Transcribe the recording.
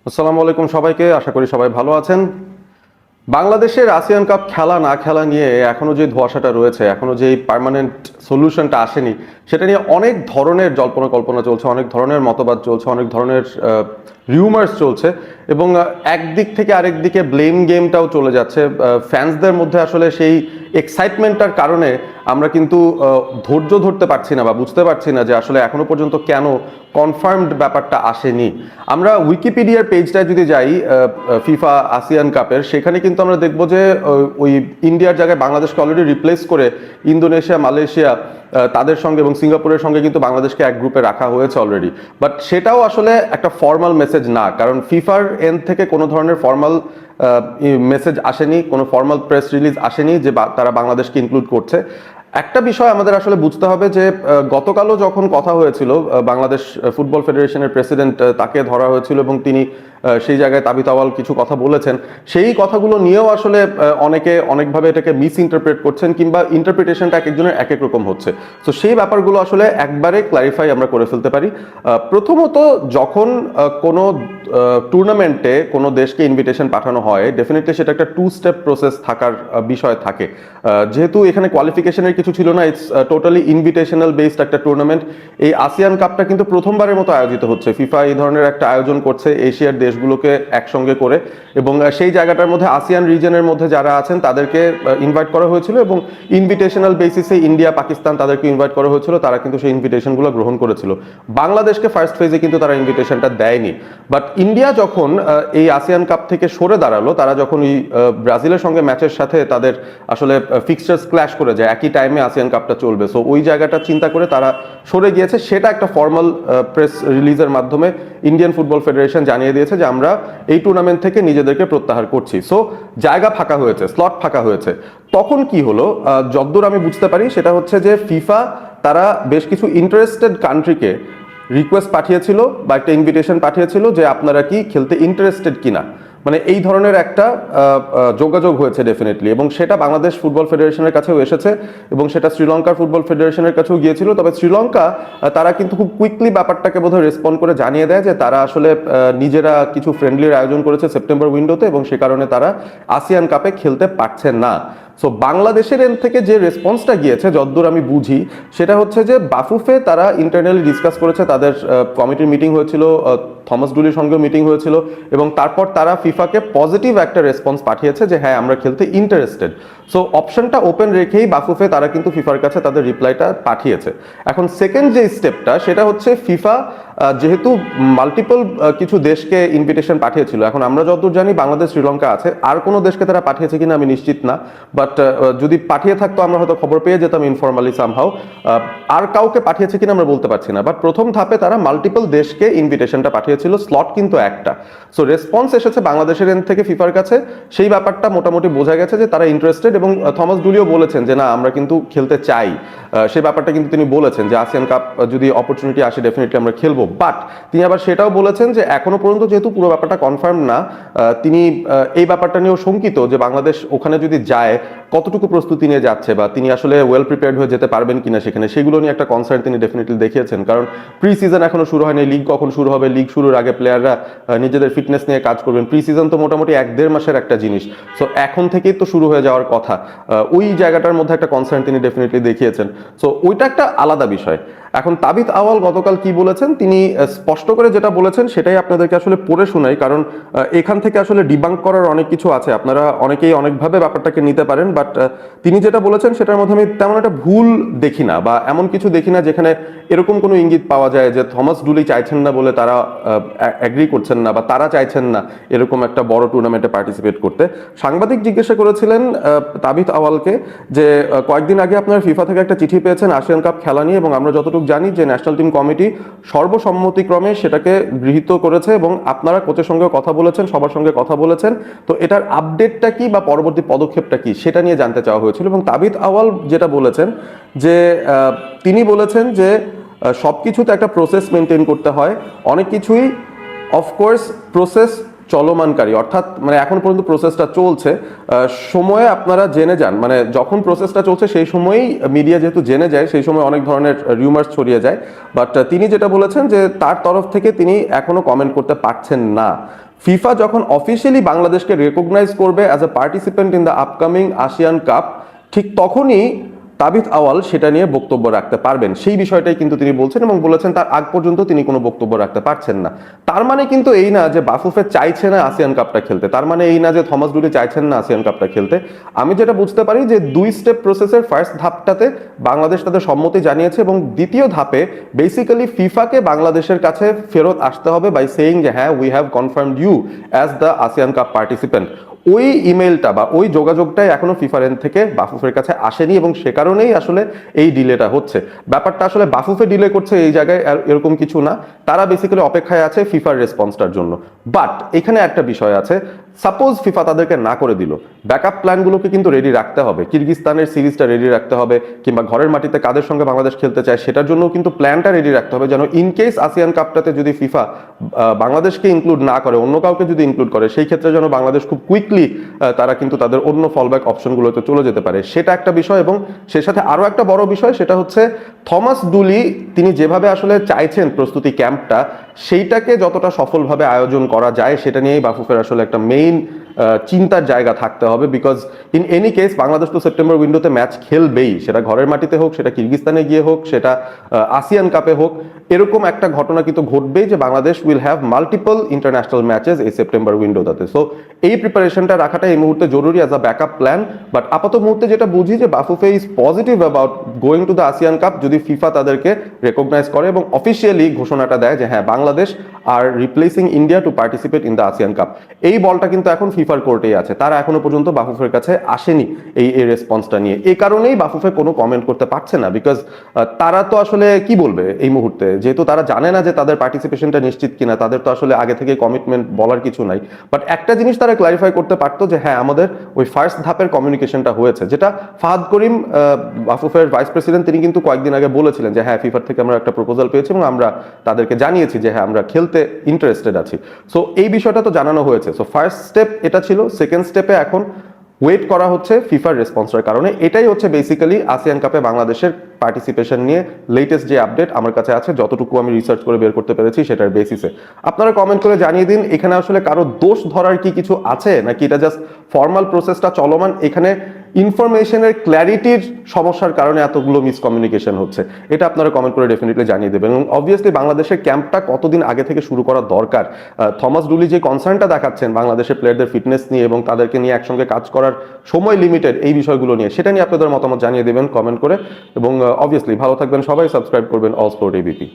আসসালামু আলাইকুম সবাইকে, আশা করি সবাই ভালো আছেন। বাংলাদেশের আসিয়ান কাপ খেলা না খেলা নিয়ে এখনো যে ধোঁয়াশাটা রয়েছে, এখনো যে পার্মানেন্ট সলিউশনটা আসেনি, সেটা নিয়ে অনেক ধরনের জল্পনা কল্পনা চলছে, অনেক ধরনের মতবাদ চলছে, অনেক ধরনের রিউমার্স চলছে এবং একদিক থেকে আরেক দিকে ব্লেম গেমটাও চলে যাচ্ছে। ফ্যান্সদের মধ্যে আসলে সেই এক্সাইটমেন্টটার কারণে আমরা কিন্তু ধৈর্য ধরতে পারছি না বা বুঝতে পারছি না যে আসলে এখনো পর্যন্ত কেন কনফার্মড ব্যাপারটা আসেনি। আমরা উইকিপিডিয়ার পেজটায় যদি যাই ফিফা আসিয়ান কাপের, সেখানে কিন্তু আমরা দেখব যে ওই ইন্ডিয়ার জায়গায় বাংলাদেশকে অলরেডি রিপ্লেস করে ইন্দোনেশিয়া, মালয়েশিয়া তাদের সঙ্গে এবং সিঙ্গাপুরের সঙ্গে কিন্তু বাংলাদেশকে এক গ্রুপে রাখা হয়েছে অলরেডি। বাট সেটাও আসলে একটা ফর্মাল মেসেজ না, কারণ ফিফার এন্ড থেকে কোনো ধরনের ফর্মাল মেসেজ আসেনি, কোনো ফর্মাল প্রেস রিলিজ আসেনি যে তারা বাংলাদেশকে ইনক্লুড করছে। একটা বিষয় আমাদের আসলে বুঝতে হবে যে গতকালও যখন কথা হয়েছিল, বাংলাদেশ ফুটবল ফেডারেশনের প্রেসিডেন্ট তাকে ধরা হয়েছিল এবং তিনি সেই জায়গায় তাবিথ আউয়াল কিছু কথা বলেছেন। সেই কথাগুলো নিয়েও আসলে অনেকে অনেকভাবে এটাকে মিস ইন্টারপ্রেট করছেন, কিংবা ইন্টারপ্রিটেশনটা এক একজনের এক এক রকম হচ্ছে। তো সেই ব্যাপারগুলো আসলে একবারে ক্লারিফাই আমরা করে ফেলতে পারি। প্রথমত, যখন কোনো টুর্নামেন্টে কোনো দেশকে ইনভিটেশন পাঠানো হয়, ডেফিনেটলি সেটা একটা টু স্টেপ প্রসেস থাকার বিষয় থাকে। যেহেতু এখানে কোয়ালিফিকেশনের কিছু ছিল না, ইটস টোটালি ইনভিটেশনাল বেসড একটা টুর্নামেন্ট। এই আসিয়ান কাপটা কিন্তু প্রথমবারের মতো আয়োজিত হচ্ছে। ফিফা এই ধরনের একটা আয়োজন করছে এশিয়ার দেশগুলোকে একসঙ্গে করে, এবং সেই জায়গাটার মধ্যে আসিয়ান রিজনের মধ্যে যারা আছেন তাদেরকে ইনভাইট করা হয়েছিল, এবং ইনভিটেশনাল বেসিসে ইন্ডিয়া, পাকিস্তান তাদেরকে ইনভাইট করা হয়েছিল। তারা কিন্তু সেই ইনভিটেশনগুলো গ্রহণ করেছিল। বাংলাদেশকে ফার্স্ট ফেজে কিন্তু তারা ইনভিটেশনটা দেয়নি। বাট ইন্ডিয়া যখন এই আসিয়ান কাপ থেকে সরে দাঁড়ালো, তারা যখন এই ব্রাজিলের সঙ্গে ম্যাচের সাথে তাদের আসলে ফিক্সচার্স ক্ল্যাশ করে যায়, একই টাইমে আসিয়ান কাপটা চলবে, সো ওই জায়গাটা চিন্তা করে তারা সরে গিয়েছে। সেটা একটা ফর্মাল প্রেস রিলিজের মাধ্যমে ইন্ডিয়ান ফুটবল ফেডারেশন জানিয়ে দিয়েছে যে আমরা এই টুর্নামেন্ট থেকে নিজেদেরকে প্রত্যাহার করছি। সো জায়গা ফাঁকা হয়েছে, স্লট ফাঁকা হয়েছে। তখন কি হলো, যতদূর আমি বুঝতে পারি সেটা হচ্ছে যে ফিফা তারা বেশ কিছু ইন্টারেস্টেড কান্ট্রিকে রিকোয়েস্ট পাঠিয়েছিল বা একটা ইনভিটেশন পাঠিয়েছিল যে আপনারা কি খেলতে ইন্টারেস্টেড কিনা, মানে এই ধরনের একটা যোগাযোগ হয়েছে ডেফিনেটলি, এবং সেটা বাংলাদেশ ফুটবল ফেডারেশনের কাছেও এসেছে এবং সেটা শ্রীলঙ্কার ফুটবল ফেডারেশনের কাছেও গিয়েছিল। তবে শ্রীলঙ্কা তারা কিন্তু খুব কুইকলি ব্যাপারটাকে বোধহয় রেসপন্ড করে জানিয়ে দেয় যে তারা আসলে নিজেরা কিছু ফ্রেন্ডলির আয়োজন করেছে সেপ্টেম্বর উইন্ডোতে, এবং সে কারণে তারা আসিয়ান কাপে খেলতে পারছেন না। সো বাংলাদেশের এন্ড থেকে যে রেসপন্সটা গিয়েছে, যতদূর আমি বুঝি, সেটা হচ্ছে যে বাফুফে তারা ইন্টারনালি ডিসকাস করেছে, তাদের কমিটির মিটিং হয়েছিল, থমাস ডুলির সঙ্গেও মিটিং হয়েছিল, এবং তারপর তারা ফিফাকে পজিটিভ একটা রেসপন্স পাঠিয়েছে যে হ্যাঁ আমরা খেলতে ইন্টারেস্টেড। সো অপশনটা ওপেন রেখেই বাফুফে তারা কিন্তু ফিফার কাছে তাদের রিপ্লাইটা পাঠিয়েছে। এখন সেকেন্ড যে স্টেপটা, সেটা হচ্ছে ফিফা যেহেতু মাল্টিপল কিছু দেশকে ইনভিটেশন পাঠিয়েছিল, এখন আমরা যতদূর জানি বাংলাদেশ, শ্রীলঙ্কা আছে, আর কোনো দেশকে তারা পাঠিয়েছে কিনা আমি নিশ্চিত না, বাট যদি পাঠিয়ে থাকতো আমরা হয়তো খবর পেয়ে যেতাম ইনফরমালি সামহাও। আর কাউকে পাঠিয়েছে কিনা আমরা বলতে পারছি না, বাট প্রথম ধাপে তারা মাল্টিপল দেশকে ইনভিটেশনটা পাঠিয়েছিল, স্লট কিন্তু একটা। সো রেসপন্স এসেছে বাংলাদেশের এন্ড থেকে ফিফার কাছে, সেই ব্যাপারটা মোটামুটি বোঝা গেছে যে তারা ইন্টারেস্টেড, এবং থমাস ডুলিও বলেছেন যে না আমরা কিন্তু খেলতে চাই। সেই ব্যাপারটা কিন্তু তিনি বলেছেন যে আসিয়ান কাপ যদি অপরচুনিটি আসে ডেফিনেটলি আমরা খেলবো। বাট তিনি আবার সেটাও বলেছেন যে এখনো পর্যন্ত যেহেতু পুরো ব্যাপারটা কনফার্ম না, তিনি এই ব্যাপারটা নিয়েও শঙ্কিত যে বাংলাদেশ ওখানে যদি যায় কতটুকু প্রস্তুতি নিয়ে যাচ্ছে, বা তিনি আসলে ওয়েল প্রিপেয়ার্ড হয়ে যেতে পারবেন কিনা সেখানে, সেগুলো নিয়ে একটা কনসার্ন তিনি ডেফিনেটলি দেখিয়েছেন। কারণ প্রি সিজন এখনো শুরু হয়নি, লিগ কখন শুরু হবে, লিগ শুরুর আগে প্লেয়াররা নিজেদের ফিটনেস নিয়ে কাজ করবেন। প্রি সিজন তো মোটামুটি 1-1.5 মাসের একটা জিনিস, সো এখন থেকেই তো শুরু হয়ে যাওয়ার কথা। ওই জায়গাটার মধ্যে একটা কনসার্ন তিনি ডেফিনেটলি দেখিয়েছেন। সো ওইটা একটা আলাদা বিষয়। এখন তাবিথ আউয়াল গতকাল কি বলেছেন, তিনি স্পষ্ট করে যেটা বলেছেন সেটাই আপনাদেরকে আসলে পড়ে শোনাই, কারণ এখান থেকে আসলে ডিবাঙ্ক করার অনেক কিছু আছে, আপনারা অনেকেই অনেকভাবে ব্যাপারটাকে নিতে পারেন। বাট তিনি যেটা বলেছেন সেটার মধ্যে আমি তেমন একটা ভুল দেখি না, বা এমন কিছু দেখি না যেখানে এরকম কোনো ইঙ্গিত পাওয়া যায় যে থমাস ডুলি চাইছেন না বলে তারা অ্যাগ্রি করছেন না, বা তারা চাইছেন না এরকম একটা বড় টুর্নামেন্টে পার্টিসিপেট করতে। সাংবাদিক জিজ্ঞাসা করেছিলেন তাবিথ আউয়ালকে যে কয়েকদিন আগে আপনার ফিফা থেকে একটা চিঠি পেয়েছেন আসিয়ান কাপ খেলা নিয়ে, এবং আমরা যতটুকু জানি যে ন্যাশনাল টিম কমিটি সর্বসম্মতিক্রমে সেটাকে গৃহীত করেছে, এবং আপনারা কোচের সঙ্গে কথা বলেছেন, সবার সঙ্গে কথা বলেছেন। তো এটার আপডেটটা কি বা পরবর্তী পদক্ষেপটা কি সেটা নিয়ে জানতে চাওয়া হয়েছিল, এবং তাবিথ আউয়াল যেটা বলেছেন যে তিনি বলেছেন যে সবকিছুতে একটা প্রসেস মেনটেন করতে হয়, অনেক কিছুই অফকোর্স প্রসেস চলমানকারী, অর্থাৎ মানে এখন পর্যন্ত প্রসেসটা চলছে, সময়ে আপনারা জেনে যান, মানে যখন প্রসেসটা চলছে সেই সময়ই মিডিয়া যেহেতু জেনে যায়, সেই সময় অনেক ধরনের রিউমার্স ছড়িয়ে যায়। বাট তিনি যেটা বলেছেন যে তার তরফ থেকে তিনি এখনো কমেন্ট করতে পারছেন না। ফিফা যখন অফিসিয়ালি বাংলাদেশকে রেকগনাইজ করবে as a participant in the upcoming ASEAN cup, ঠিক তখনই তাবিথ আওয়াল সেটা নিয়ে বক্তব্য রাখতে পারবেন, সেই বিষয়টাই কিন্তু তিনি বলছেন এবং বলেছেন তার আগ পর্যন্ত তিনি কোনো বক্তব্য রাখতে পারছেন না। তার মানে কিন্তু এই না যে বাফুফে চাইছে না আসিয়ান কাপটা খেলতে, তার মানে এই না যে থমাস ডুলি চাইছেন না আসিয়ান কাপটা খেলতে। আমি যেটা বুঝতে পারি যে 2 স্টেপ প্রসেসের ফার্স্ট ধাপটাতে বাংলাদেশ তাদের সম্মতি জানিয়েছে এবং দ্বিতীয় ধাপে বেসিক্যালি ফিফাকে বাংলাদেশের কাছে ফেরত আসতে হবে বাই সেইং যে হ্যাঁ we have confirmed you as the ASEAN cup participant. ওই ইমেলটা বা ওই যোগাযোগটাই এখনো ফিফার এন্ড থেকে বাফুফের কাছে আসেনি এবং সে কারণেই আসলে এই ডিলেটা হচ্ছে। ব্যাপারটা আসলে বাফুফে ডিলে করছে এই জায়গায় এরকম কিছু না, তারা বেসিক্যালি অপেক্ষায় আছে ফিফার রেসপন্সটার জন্য। বাট এখানে একটা বিষয় আছে, সাপোজ ফিফা তাদেরকে না করে দিল, ব্যাকআপ প্ল্যানগুলোকে কিন্তু রেডি রাখতে হবে। কিরগিজস্তানের সিরিজটা রেডি রাখতে হবে, কিংবা ঘরের মাটিতে কাদের সঙ্গে বাংলাদেশ খেলতে চায় সেটার জন্য কিন্তু প্ল্যানটা রেডি রাখতে হবে, যেন ইন কেস আসিয়ান কাপটাতে যদি ফিফা বাংলাদেশকে ইনক্লুড না করে, অন্য কাউকে যদি ইনক্লুড করে, সেই ক্ষেত্রে যেন বাংলাদেশ খুব কুইকলি তারা কিন্তু তাদের অন্য ফলব্যাক অপশনগুলোতে চলে যেতে পারে, সেটা একটা বিষয়। এবং সে সাথে আরো একটা বড় বিষয়, সেটা হচ্ছে থমাস ডুলি তিনি যেভাবে আসলে চাইছেন প্রস্তুতি ক্যাম্পটা, সেইটাকে যতটা সফলভাবে আয়োজন করা যায় সেটা নিয়েই বাফুফের আসলে একটা মেইন চিন্তার জায়গা থাকতে হবে। Because in any case Bangladesh তো সেপ্টেম্বর উইন্ডোতে ম্যাচ খেলবেই, সেটা ঘরের মাটিতে হোক, সেটা কিরগিজস্তানে গিয়ে হোক, সেটা আসিয়ান কাপে হোক, এরকম একটা ঘটনা কিন্তু ঘটবেই যে Bangladesh will have multiple international matches এই সেপ্টেম্বর উইন্ডোটাতে। সো এই প্রিপারেশনটা রাখাটা এই মুহূর্তে জরুরি as a backup plan. But আপাতত মুহূর্তে যেটা বুঝি যে BAFUFE is positive about going to the ASEAN cup যদি ফিফা তাদেরকে রেকগনাইজ করে এবং অফিসিয়ালি ঘোষণাটা দেয় যে হ্যাঁ Bangladesh are replacing India to participate in the ASEAN cup. এই বলটা কিন্তু এখন ফিফার কোর্টেই আছে, তারা এখনো পর্যন্ত বাফুফের কাছে আসেনি এই রেসপন্সটা নিয়ে। এই কারণেই বাফুফে কোনো কমেন্ট করতে পারছে না, বিকজ তারা তো আসলে কি বলবে এই মুহূর্তে, যেহেতু তারা জানে না যে তাদের পার্টিসিপেশনটা নিশ্চিত কিনা, তাদের তো আসলে আগে থেকে কমিটমেন্ট বলার কিছু নাই। বাট একটা জিনিস তারা ক্লারিফাই করতে পারতো যে হ্যাঁ আমাদের ওই ফার্স্ট ধাপের কমিউনিকেশনটা হয়েছে, যেটা ফাহাদ করিম বাফুফের ভাইস প্রেসিডেন্ট তিনি কিন্তু কয়েকদিন আগে বলেছিলেন যে হ্যাঁ ফিফার থেকে আমরা একটা প্রপোজাল পেয়েছি এবং আমরা তাদেরকে জানিয়েছি যে হ্যাঁ আমরা খেলতে ইন্টারেস্টেড আছি। সো এই বিষয়টা তো জানানো হয়েছে। সো ফার্স্ট স্টেপ এটা ছিল, সেকেন্ড স্টেপে এখন ওয়েট করা হচ্ছে ফিফার রেসপন্সের কারণে। এটাই হচ্ছে বেসিক্যালি আসিয়ান কাপে বাংলাদেশের পার্টিসিপেশন নিয়ে লেটেস্ট যে আপডেট আমার কাছে আছে, যতটুকু আমি রিসার্চ করে বের করতে পেরেছি সেটার বেসিসে। আপনারা কমেন্ট করে জানিয়ে দিন এখানে আসলে কারো দোষ ধরার কি কিছু আছে, নাকি এটা জাস্ট ফর্মাল প্রসেসটা চলমান, এখানে ইনফরমেশনের ক্ল্যারিটির সমস্যার কারণে এতগুলো মিসকমিউনিকেশন হচ্ছে। এটা আপনারা কমেন্ট করে ডেফিনেটলি জানিয়ে দেবেন। এবং অবভিয়াসলি বাংলাদেশের ক্যাম্পটা কতদিন আগে থেকে শুরু করা দরকার, থমাস ডুলি যে কনসার্নটা দেখাচ্ছেন বাংলাদেশের প্লেয়ারদের ফিটনেস নিয়ে এবং তাদেরকে নিয়ে একসঙ্গে কাজ করার সময় লিমিটেড, এই বিষয়গুলো নিয়ে, সেটা নিয়ে আপনাদের মতামত জানিয়ে দেবেন কমেন্ট করে। এবং অবভিয়াসলি ভালো থাকবেন সবাই, সাবস্ক্রাইব করবেন অল স্পোর্ট এবিপি।